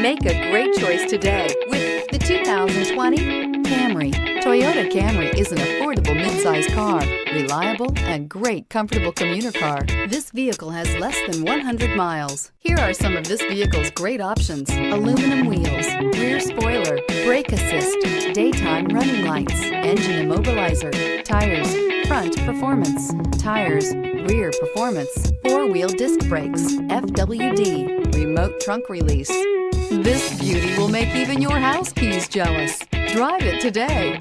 Make a great choice today with the 2020 Camry. Toyota Camry is an affordable midsize car, reliable and great comfortable commuter car. This vehicle has less than 100 miles. Here are some of this vehicle's great options: aluminum wheels, rear spoiler, brake assist, daytime running lights, engine immobilizer, tires, front performance, tires, rear performance, four-wheel disc brakes, FWD, remote trunk release. This beauty will make even your house keys jealous. Drive it today.